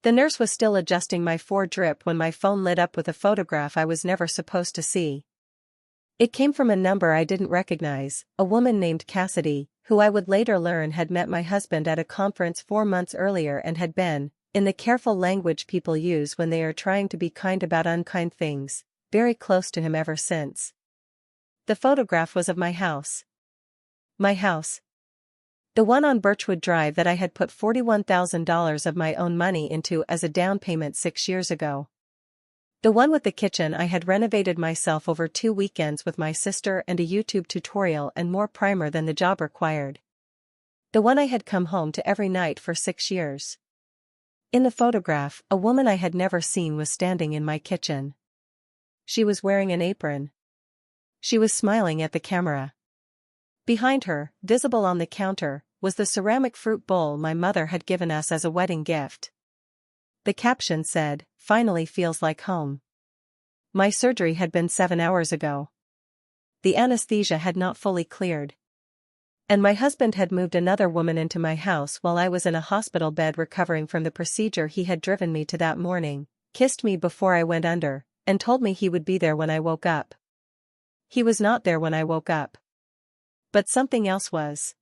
The nurse was still adjusting my drip when my phone lit up with a photograph I was never supposed to see. It came from a number I didn't recognize, a woman named Cassidy, who I would later learn had met my husband at a conference 4 months earlier and had been, in the careful language people use when they are trying to be kind about unkind things, very close to him ever since. The photograph was of my house. My house. The one on Birchwood Drive that I had put $41,000 of my own money into as a down payment 6 years ago. The one with the kitchen I had renovated myself over 2 weekends with my sister and a YouTube tutorial and more primer than the job required. The one I had come home to every night for 6 years. In the photograph, a woman I had never seen was standing in my kitchen. She was wearing an apron. She was smiling at the camera. Behind her, visible on the counter, was the ceramic fruit bowl my mother had given us as a wedding gift. The caption said, "Finally feels like home." My surgery had been 7 hours ago. The anesthesia had not fully cleared. And my husband had moved another woman into my house while I was in a hospital bed recovering from the procedure he had driven me to that morning, kissed me before I went under, and told me he would be there when I woke up. He was not there when I woke up. But something else was.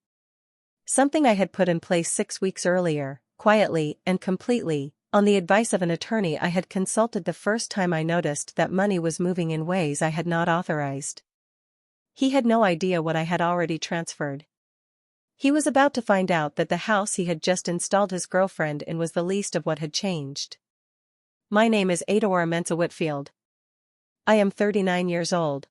Something I had put in place 6 weeks earlier, quietly and completely, on the advice of an attorney I had consulted the first time I noticed that money was moving in ways I had not authorized. He had no idea what I had already transferred. He was about to find out that the house he had just installed his girlfriend in was the least of what had changed. My name is Adora Mensa-Whitfield. I am 39 years old.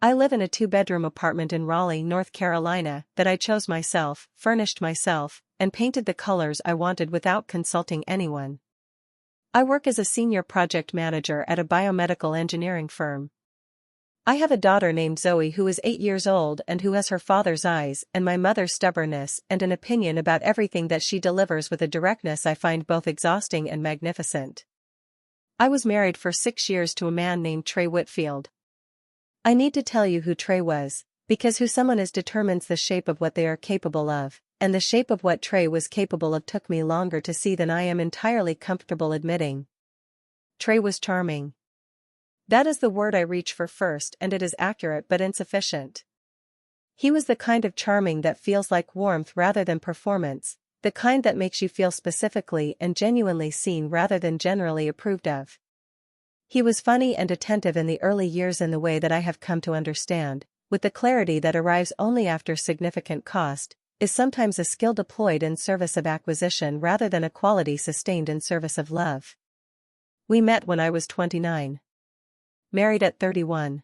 I live in a 2-bedroom apartment in Raleigh, North Carolina, that I chose myself, furnished myself, and painted the colors I wanted without consulting anyone. I work as a senior project manager at a biomedical engineering firm. I have a daughter named Zoe who is 8 years old and who has her father's eyes and my mother's stubbornness and an opinion about everything that she delivers with a directness I find both exhausting and magnificent. I was married for 6 years to a man named Trey Whitfield. I need to tell you who Trey was, because who someone is determines the shape of what they are capable of, and the shape of what Trey was capable of took me longer to see than I am entirely comfortable admitting. Trey was charming. That is the word I reach for first, and it is accurate but insufficient. He was the kind of charming that feels like warmth rather than performance, the kind that makes you feel specifically and genuinely seen rather than generally approved of. He was funny and attentive in the early years in the way that I have come to understand, with the clarity that arrives only after significant cost, is sometimes a skill deployed in service of acquisition rather than a quality sustained in service of love. We met when I was 29. Married at 31.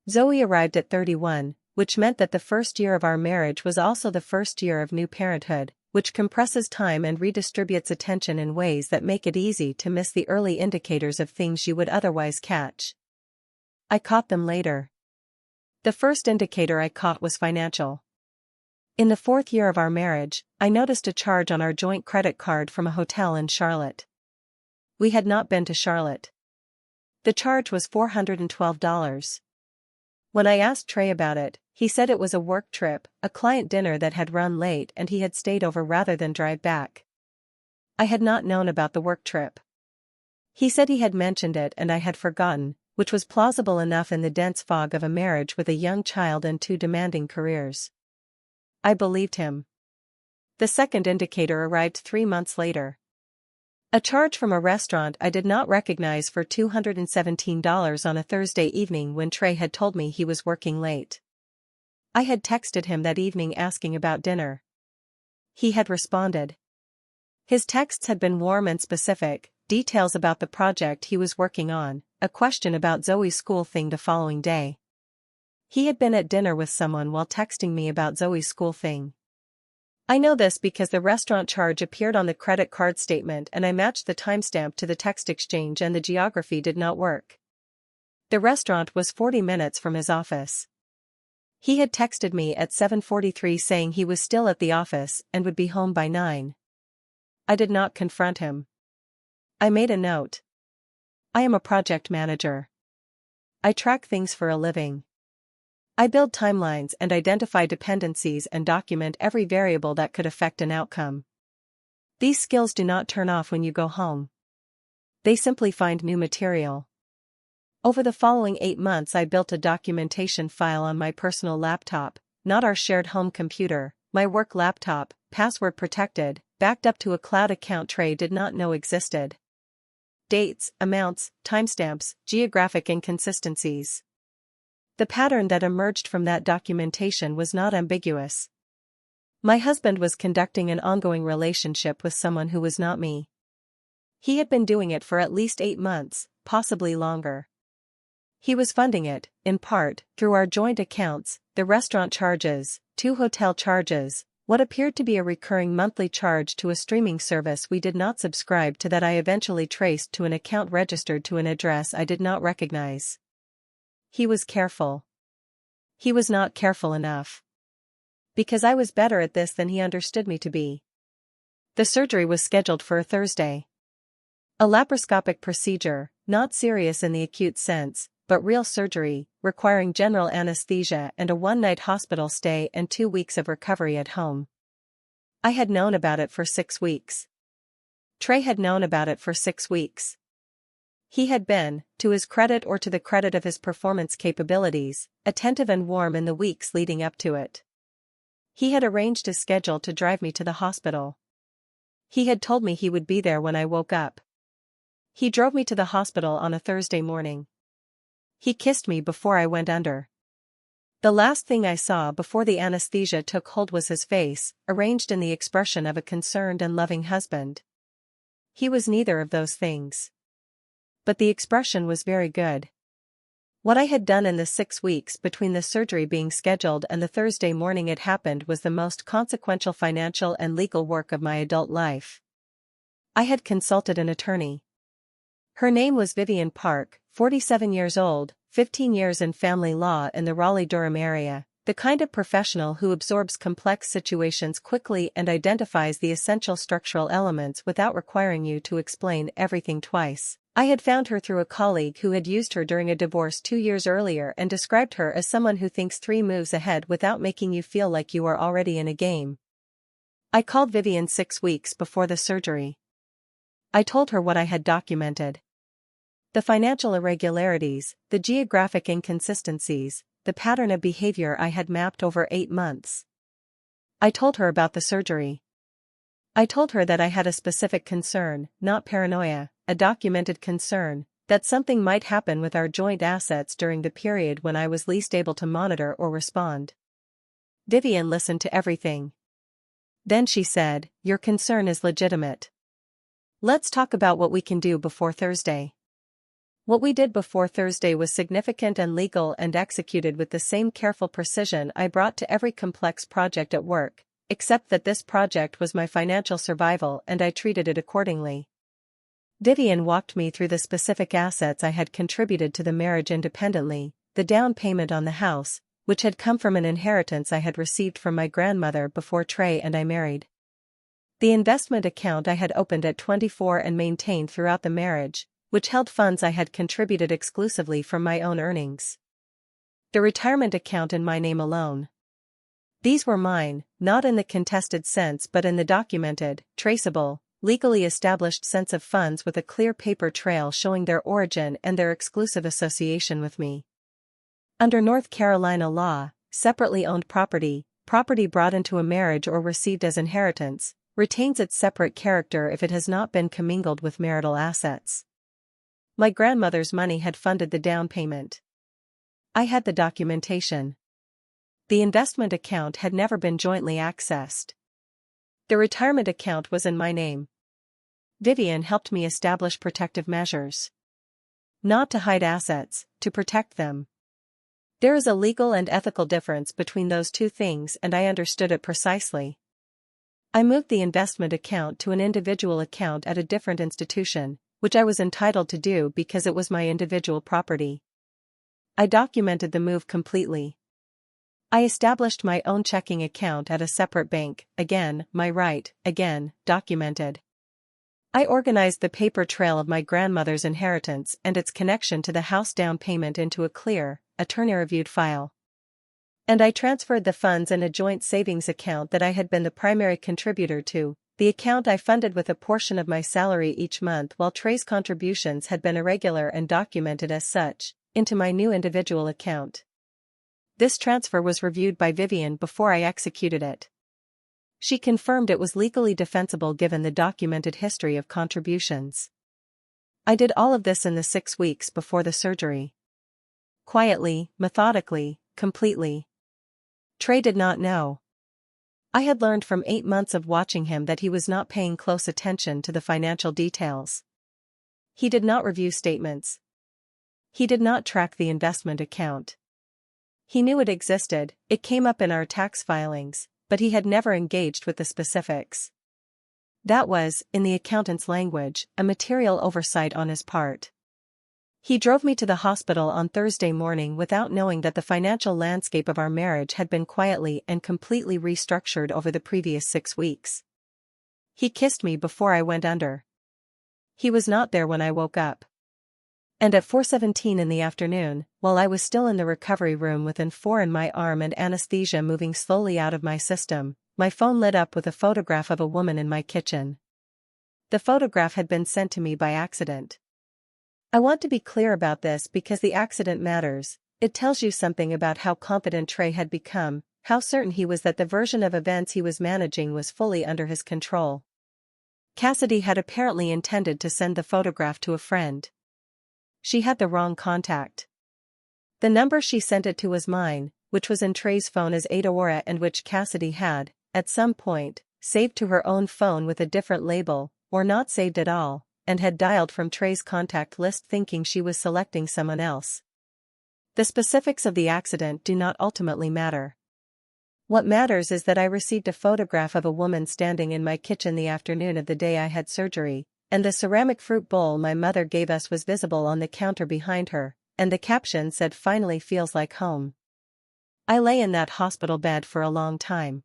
Zoe arrived at 31, which meant that the first year of our marriage was also the first year of new parenthood, which compresses time and redistributes attention in ways that make it easy to miss the early indicators of things you would otherwise catch. I caught them later. The first indicator I caught was financial. In the 4th year of our marriage, I noticed a charge on our joint credit card from a hotel in Charlotte. We had not been to Charlotte. The charge was $412. When I asked Trey about it, he said it was a work trip, a client dinner that had run late and he had stayed over rather than drive back. I had not known about the work trip. He said he had mentioned it and I had forgotten, which was plausible enough in the dense fog of a marriage with a young child and 2 demanding careers. I believed him. The second indicator arrived 3 months later. A charge from a restaurant I did not recognize for $217 on a Thursday evening when Trey had told me he was working late. I had texted him that evening asking about dinner. He had responded. His texts had been warm and specific, details about the project he was working on, a question about Zoe's school thing the following day. He had been at dinner with someone while texting me about Zoe's school thing. I know this because the restaurant charge appeared on the credit card statement and I matched the timestamp to the text exchange and the geography did not work. The restaurant was 40 minutes from his office. He had texted me at 7:43 saying he was still at the office and would be home by 9. I did not confront him. I made a note. I am a project manager. I track things for a living. I build timelines and identify dependencies and document every variable that could affect an outcome. These skills do not turn off when you go home. They simply find new material. Over the following 8 months I built a documentation file on my personal laptop, not our shared home computer, my work laptop, password protected, backed up to a cloud account Trey did not know existed. Dates, amounts, timestamps, geographic inconsistencies. The pattern that emerged from that documentation was not ambiguous. My husband was conducting an ongoing relationship with someone who was not me. He had been doing it for at least 8 months, possibly longer. He was funding it, in part, through our joint accounts, the restaurant charges, 2 hotel charges, what appeared to be a recurring monthly charge to a streaming service we did not subscribe to that I eventually traced to an account registered to an address I did not recognize. He was careful. He was not careful enough. Because I was better at this than he understood me to be. The surgery was scheduled for a Thursday. A laparoscopic procedure, not serious in the acute sense, but real surgery, requiring general anesthesia and a 1-night hospital stay and 2 weeks of recovery at home. I had known about it for 6 weeks. Trey had known about it for 6 weeks. He had been, to his credit or to the credit of his performance capabilities, attentive and warm in the weeks leading up to it. He had arranged his schedule to drive me to the hospital. He had told me he would be there when I woke up. He drove me to the hospital on a Thursday morning. He kissed me before I went under. The last thing I saw before the anesthesia took hold was his face, arranged in the expression of a concerned and loving husband. He was neither of those things. But the expression was very good. What I had done in the 6 weeks between the surgery being scheduled and the Thursday morning it happened was the most consequential financial and legal work of my adult life. I had consulted an attorney. Her name was Vivian Park, 47 years old, 15 years in family law in the Raleigh-Durham area, the kind of professional who absorbs complex situations quickly and identifies the essential structural elements without requiring you to explain everything twice. I had found her through a colleague who had used her during a divorce 2 years earlier and described her as someone who thinks 3 moves ahead without making you feel like you are already in a game. I called Vivian 6 weeks before the surgery. I told her what I had documented. The financial irregularities, the geographic inconsistencies, the pattern of behavior I had mapped over 8 months. I told her about the surgery. I told her that I had a specific concern, not paranoia, a documented concern, that something might happen with our joint assets during the period when I was least able to monitor or respond. Vivian listened to everything. Then she said, "Your concern is legitimate. Let's talk about what we can do before Thursday." What we did before Thursday was significant and legal and executed with the same careful precision I brought to every complex project at work, except that this project was my financial survival and I treated it accordingly. Vivian walked me through the specific assets I had contributed to the marriage independently, the down payment on the house, which had come from an inheritance I had received from my grandmother before Trey and I married. The investment account I had opened at 24 and maintained throughout the marriage, which held funds I had contributed exclusively from my own earnings. The retirement account in my name alone. These were mine, not in the contested sense but in the documented, traceable, legally established sense of funds with a clear paper trail showing their origin and their exclusive association with me. Under North Carolina law, separately owned property brought into a marriage or received as inheritance, retains its separate character if it has not been commingled with marital assets. My grandmother's money had funded the down payment. I had the documentation. The investment account had never been jointly accessed. The retirement account was in my name. Vivian helped me establish protective measures. Not to hide assets, to protect them. There is a legal and ethical difference between those two things and I understood it precisely. I moved the investment account to an individual account at a different institution, which I was entitled to do because it was my individual property. I documented the move completely. I established my own checking account at a separate bank, again, my right, again, documented. I organized the paper trail of my grandmother's inheritance and its connection to the house down payment into a clear, attorney-reviewed file. And I transferred the funds in a joint savings account that I had been the primary contributor to, the account I funded with a portion of my salary each month while Trey's contributions had been irregular and documented as such, into my new individual account. This transfer was reviewed by Vivian before I executed it. She confirmed it was legally defensible given the documented history of contributions. I did all of this in the 6 weeks before the surgery. Quietly, methodically, completely. Trey did not know. I had learned from 8 months of watching him that he was not paying close attention to the financial details. He did not review statements. He did not track the investment account. He knew it existed, it came up in our tax filings, but he had never engaged with the specifics. That was, in the accountant's language, a material oversight on his part. He drove me to the hospital on Thursday morning without knowing that the financial landscape of our marriage had been quietly and completely restructured over the previous 6 weeks. He kissed me before I went under. He was not there when I woke up. And at 4:17 in the afternoon, while I was still in the recovery room with N4 in my arm and anesthesia moving slowly out of my system, my phone lit up with a photograph of a woman in my kitchen. The photograph had been sent to me by accident. I want to be clear about this because the accident matters. It tells you something about how confident Trey had become, how certain he was that the version of events he was managing was fully under his control. Cassidy had apparently intended to send the photograph to a friend. She had the wrong contact. The number she sent it to was mine, which was in Trey's phone as Adaora and which Cassidy had, at some point, saved to her own phone with a different label, or not saved at all, and had dialed from Trey's contact list thinking she was selecting someone else. The specifics of the accident do not ultimately matter. What matters is that I received a photograph of a woman standing in my kitchen the afternoon of the day I had surgery, and the ceramic fruit bowl my mother gave us was visible on the counter behind her, and the caption said "Finally feels like home." I lay in that hospital bed for a long time.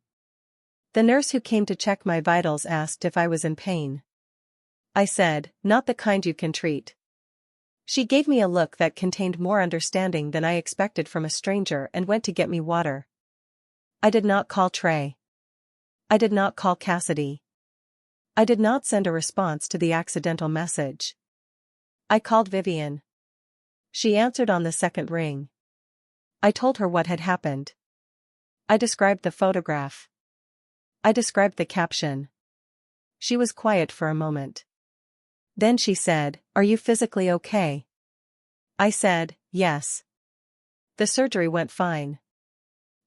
The nurse who came to check my vitals asked if I was in pain. I said, "Not the kind you can treat." She gave me a look that contained more understanding than I expected from a stranger and went to get me water. I did not call Trey. I did not call Cassidy. I did not send a response to the accidental message. I called Vivian. She answered on the second ring. I told her what had happened. I described the photograph. I described the caption. She was quiet for a moment. Then she said, "Are you physically okay?" I said, "Yes. The surgery went fine."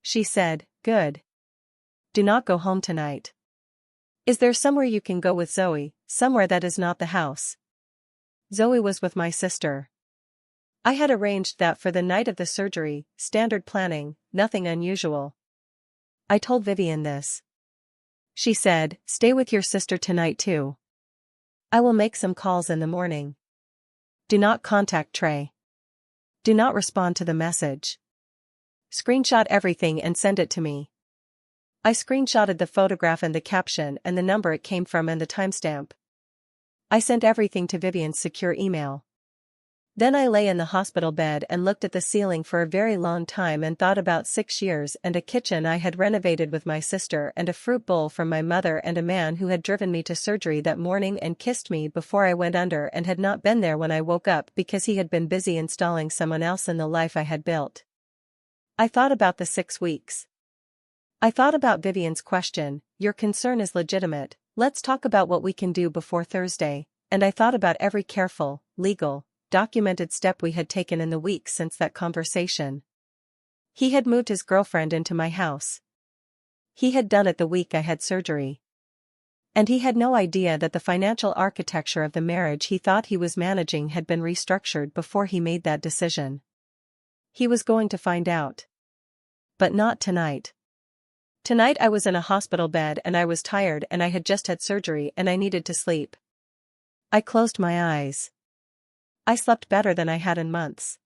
She said, "Good. Do not go home tonight. Is there somewhere you can go with Zoe, somewhere that is not the house?" Zoe was with my sister. I had arranged that for the night of the surgery, standard planning, nothing unusual. I told Vivian this. She said, "Stay with your sister tonight too. I will make some calls in the morning. Do not contact Trey. Do not respond to the message. Screenshot everything and send it to me." I screenshotted the photograph and the caption and the number it came from and the timestamp. I sent everything to Vivian's secure email. Then I lay in the hospital bed and looked at the ceiling for a very long time and thought about 6 years and a kitchen I had renovated with my sister and a fruit bowl from my mother and a man who had driven me to surgery that morning and kissed me before I went under and had not been there when I woke up because he had been busy installing someone else in the life I had built. I thought about the 6 weeks. I thought about Vivian's question, "Your concern is legitimate, let's talk about what we can do before Thursday," and I thought about every careful, legal, documented step we had taken in the weeks since that conversation. He had moved his girlfriend into my house. He had done it the week I had surgery. And he had no idea that the financial architecture of the marriage he thought he was managing had been restructured before he made that decision. He was going to find out. But not tonight. Tonight I was in a hospital bed and I was tired and I had just had surgery and I needed to sleep. I closed my eyes. I slept better than I had in months.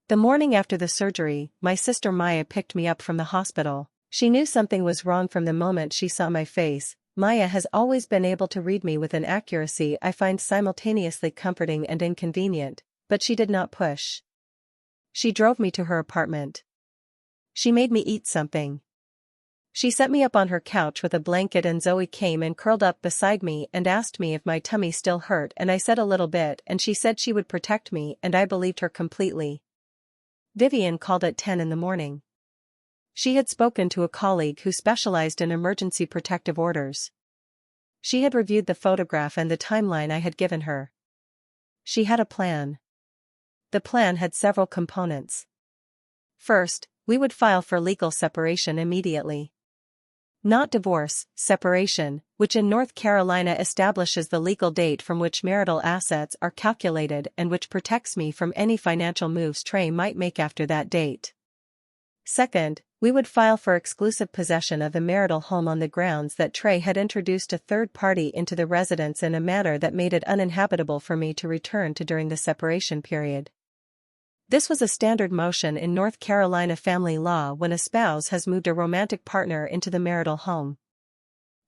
The morning after the surgery, my sister Maya picked me up from the hospital. She knew something was wrong from the moment she saw my face. Maya has always been able to read me with an accuracy I find simultaneously comforting and inconvenient, but she did not push. She drove me to her apartment. She made me eat something. She set me up on her couch with a blanket and Zoe came and curled up beside me and asked me if my tummy still hurt and I said a little bit and she said she would protect me and I believed her completely. Vivian called at 10 in the morning. She had spoken to a colleague who specialized in emergency protective orders. She had reviewed the photograph and the timeline I had given her. She had a plan. The plan had several components. First, we would file for legal separation immediately. Not divorce, separation, which in North Carolina establishes the legal date from which marital assets are calculated and which protects me from any financial moves Trey might make after that date. Second, we would file for exclusive possession of the marital home on the grounds that Trey had introduced a third party into the residence in a manner that made it uninhabitable for me to return to during the separation period. This was a standard motion in North Carolina family law when a spouse has moved a romantic partner into the marital home.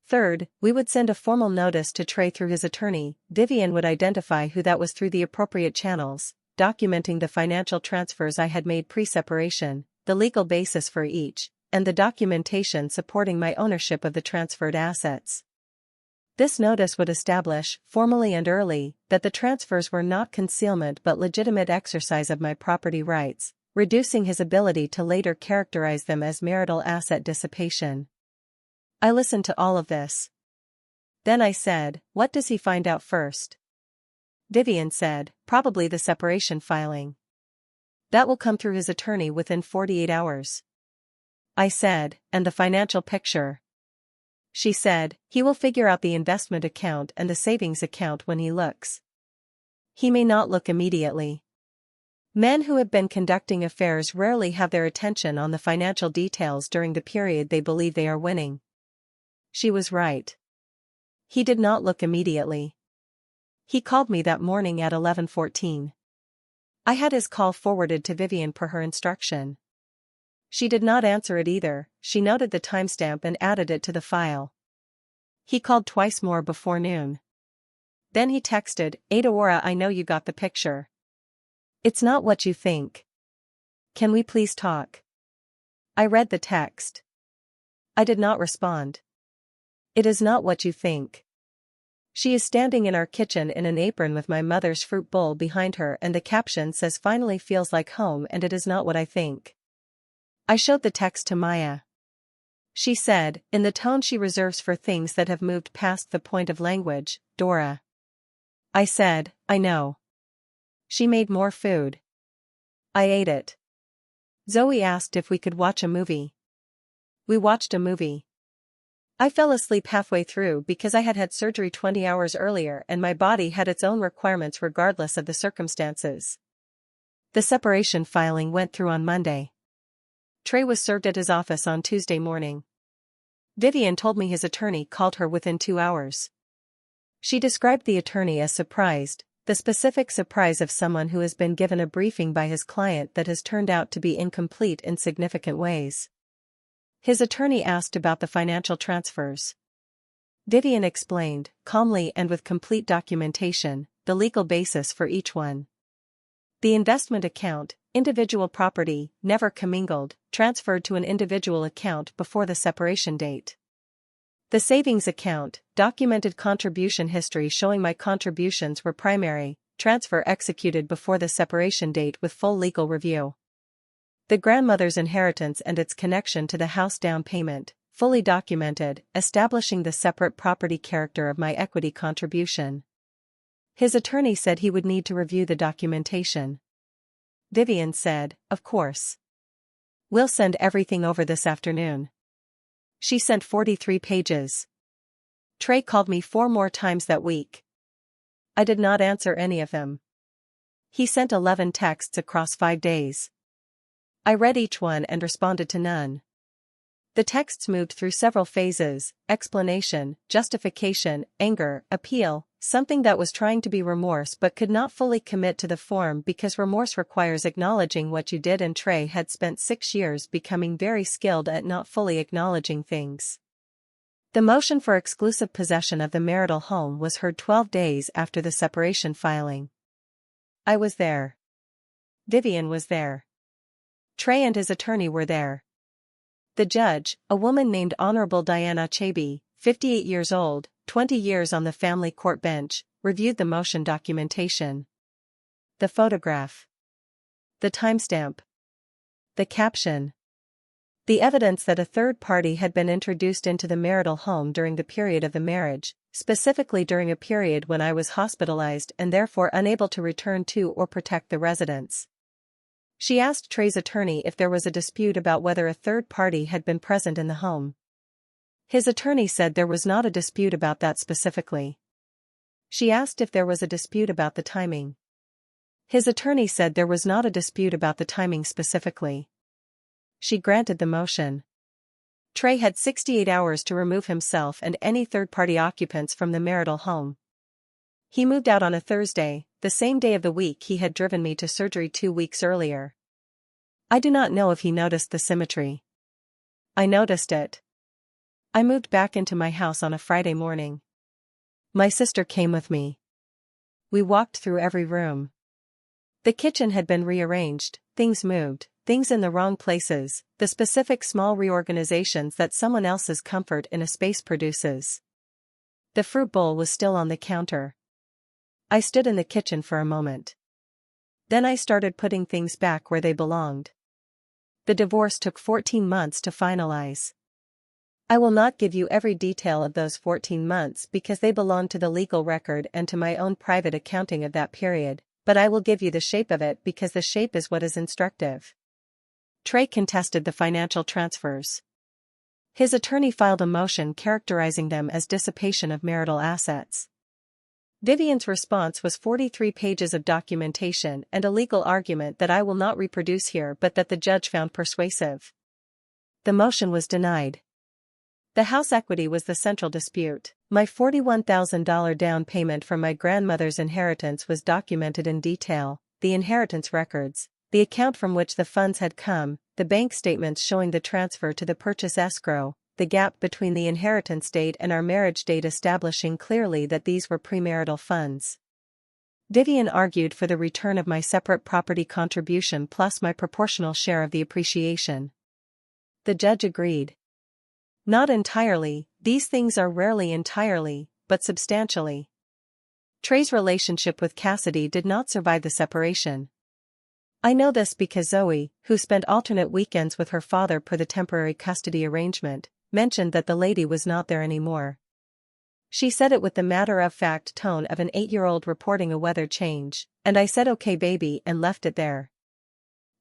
Third, we would send a formal notice to Trey through his attorney. Vivian would identify who that was through the appropriate channels, documenting the financial transfers I had made pre-separation, the legal basis for each, and the documentation supporting my ownership of the transferred assets. This notice would establish, formally and early, that the transfers were not concealment but legitimate exercise of my property rights, reducing his ability to later characterize them as marital asset dissipation. I listened to all of this. Then I said, "What does he find out first?" Vivian said, "Probably the separation filing. That will come through his attorney within 48 hours. I said, "And the financial picture?" She said, "He will figure out the investment account and the savings account when he looks. He may not look immediately. Men who have been conducting affairs rarely have their attention on the financial details during the period they believe they are winning." She was right. He did not look immediately. He called me that morning at 11:14. I had his call forwarded to Vivian per her instruction. She did not answer it either. She noted the timestamp and added it to the file. He called twice more before noon. Then he texted, "Aurora, I know you got the picture. It's not what you think. Can we please talk?" I read the text. I did not respond. It is not what you think. She is standing in our kitchen in an apron with my mother's fruit bowl behind her and the caption says "Finally feels like home and it is not what I think." I showed the text to Maya. She said, in the tone she reserves for things that have moved past the point of language, "Dora." I said, "I know." She made more food. I ate it. Zoe asked if we could watch a movie. We watched a movie. I fell asleep halfway through because I had had surgery 20 hours earlier and my body had its own requirements regardless of the circumstances. The separation filing went through on Monday. Trey was served at his office on Tuesday morning. Vivian told me his attorney called her within 2 hours. She described the attorney as surprised, the specific surprise of someone who has been given a briefing by his client that has turned out to be incomplete in significant ways. His attorney asked about the financial transfers. Vivian explained, calmly and with complete documentation, the legal basis for each one. The investment account, individual property, never commingled, transferred to an individual account before the separation date. The savings account, documented contribution history showing my contributions were primary, transfer executed before the separation date with full legal review. The grandmother's inheritance and its connection to the house down payment, fully documented, establishing the separate property character of my equity contribution. His attorney said he would need to review the documentation. Vivian said, "Of course. We'll send everything over this afternoon." She sent 43 pages. Trey called me 4 more times that week. I did not answer any of them. He sent 11 texts across 5 days. I read each one and responded to none. The texts moved through several phases: explanation, justification, anger, appeal, something that was trying to be remorse but could not fully commit to the form because remorse requires acknowledging what you did, and Trey had spent 6 years becoming very skilled at not fully acknowledging things. The motion for exclusive possession of the marital home was heard 12 days after the separation filing. I was there. Vivian was there. Trey and his attorney were there. The judge, a woman named Honorable Diana Chaby, 58 years old, 20 years on the family court bench, reviewed the motion documentation. The photograph. The timestamp. The caption. The evidence that a third party had been introduced into the marital home during the period of the marriage, specifically during a period when I was hospitalized and therefore unable to return to or protect the residence. She asked Trey's attorney if there was a dispute about whether a third party had been present in the home. His attorney said there was not a dispute about that specifically. She asked if there was a dispute about the timing. His attorney said there was not a dispute about the timing specifically. She granted the motion. Trey had 68 hours to remove himself and any third-party occupants from the marital home. He moved out on a Thursday, the same day of the week he had driven me to surgery 2 weeks earlier. I do not know if he noticed the symmetry. I noticed it. I moved back into my house on a Friday morning. My sister came with me. We walked through every room. The kitchen had been rearranged, things moved, things in the wrong places, the specific small reorganizations that someone else's comfort in a space produces. The fruit bowl was still on the counter. I stood in the kitchen for a moment. Then I started putting things back where they belonged. The divorce took 14 months to finalize. I will not give you every detail of those 14 months because they belong to the legal record and to my own private accounting of that period, but I will give you the shape of it because the shape is what is instructive. Trey contested the financial transfers. His attorney filed a motion characterizing them as dissipation of marital assets. Vivian's response was 43 pages of documentation and a legal argument that I will not reproduce here but that the judge found persuasive. The motion was denied. The house equity was the central dispute. My $41,000 down payment from my grandmother's inheritance was documented in detail, the inheritance records, the account from which the funds had come, the bank statements showing the transfer to the purchase escrow, the gap between the inheritance date and our marriage date establishing clearly that these were premarital funds. Vivian argued for the return of my separate property contribution plus my proportional share of the appreciation. The judge agreed. Not entirely, these things are rarely entirely, but substantially. Trey's relationship with Cassidy did not survive the separation. I know this because Zoe, who spent alternate weekends with her father per the temporary custody arrangement, mentioned that the lady was not there anymore. She said it with the matter-of-fact tone of an 8-year-old reporting a weather change, and I said okay baby and left it there.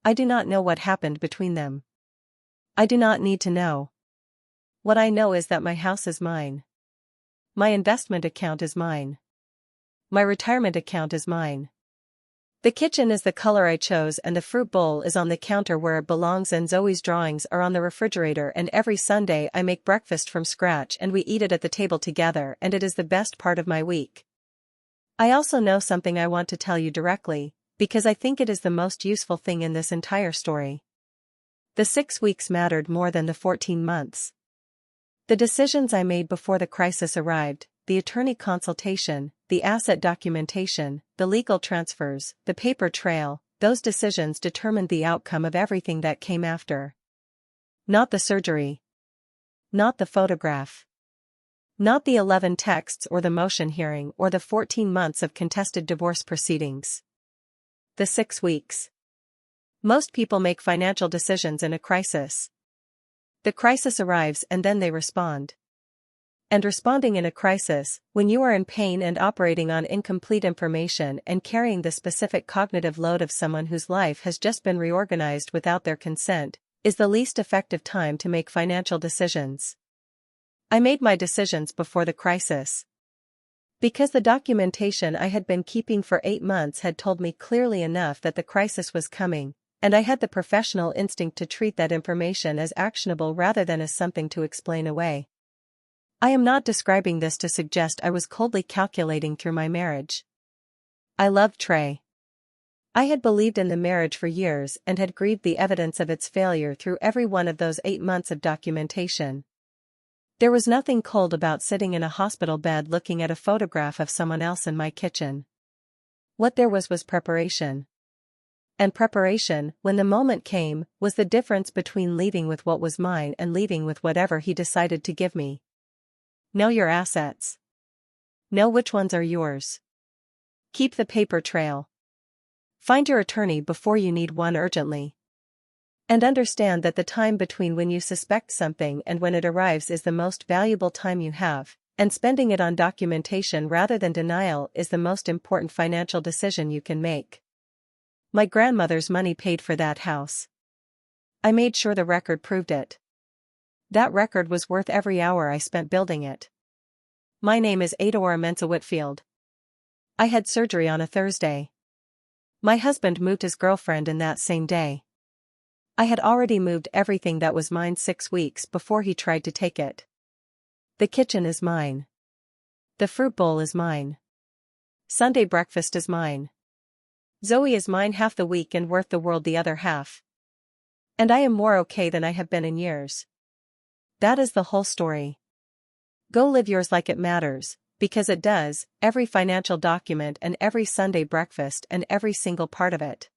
I do not know what happened between them. I do not need to know. What I know is that my house is mine. My investment account is mine. My retirement account is mine. The kitchen is the color I chose and the fruit bowl is on the counter where it belongs and Zoe's drawings are on the refrigerator and every Sunday I make breakfast from scratch and we eat it at the table together and it is the best part of my week. I also know something I want to tell you directly, because I think it is the most useful thing in this entire story. The 6 weeks mattered more than the 14 months. The decisions I made before the crisis arrived, the attorney consultation, the asset documentation, the legal transfers, the paper trail, those decisions determined the outcome of everything that came after. Not the surgery. Not the photograph. Not the 11 texts or the motion hearing or the 14 months of contested divorce proceedings. The 6 weeks. Most people make financial decisions in a crisis. The crisis arrives and then they respond. And responding in a crisis, when you are in pain and operating on incomplete information and carrying the specific cognitive load of someone whose life has just been reorganized without their consent, is the least effective time to make financial decisions. I made my decisions before the crisis. Because the documentation I had been keeping for 8 months had told me clearly enough that the crisis was coming, and I had the professional instinct to treat that information as actionable rather than as something to explain away. I am not describing this to suggest I was coldly calculating through my marriage. I loved Trey. I had believed in the marriage for years and had grieved the evidence of its failure through every one of those 8 months of documentation. There was nothing cold about sitting in a hospital bed looking at a photograph of someone else in my kitchen. What there was preparation. And preparation, when the moment came, was the difference between leaving with what was mine and leaving with whatever he decided to give me. Know your assets. Know which ones are yours. Keep the paper trail. Find your attorney before you need one urgently. And understand that the time between when you suspect something and when it arrives is the most valuable time you have, and spending it on documentation rather than denial is the most important financial decision you can make. My grandmother's money paid for that house. I made sure the record proved it. That record was worth every hour I spent building it. My name is Adora Mensa Whitfield. I had surgery on a Thursday. My husband moved his girlfriend in that same day. I had already moved everything that was mine 6 weeks before he tried to take it. The kitchen is mine. The fruit bowl is mine. Sunday breakfast is mine. Zoe is mine half the week and worth the world the other half. And I am more okay than I have been in years. That is the whole story. Go live yours like it matters, because it does, every financial document and every Sunday breakfast and every single part of it.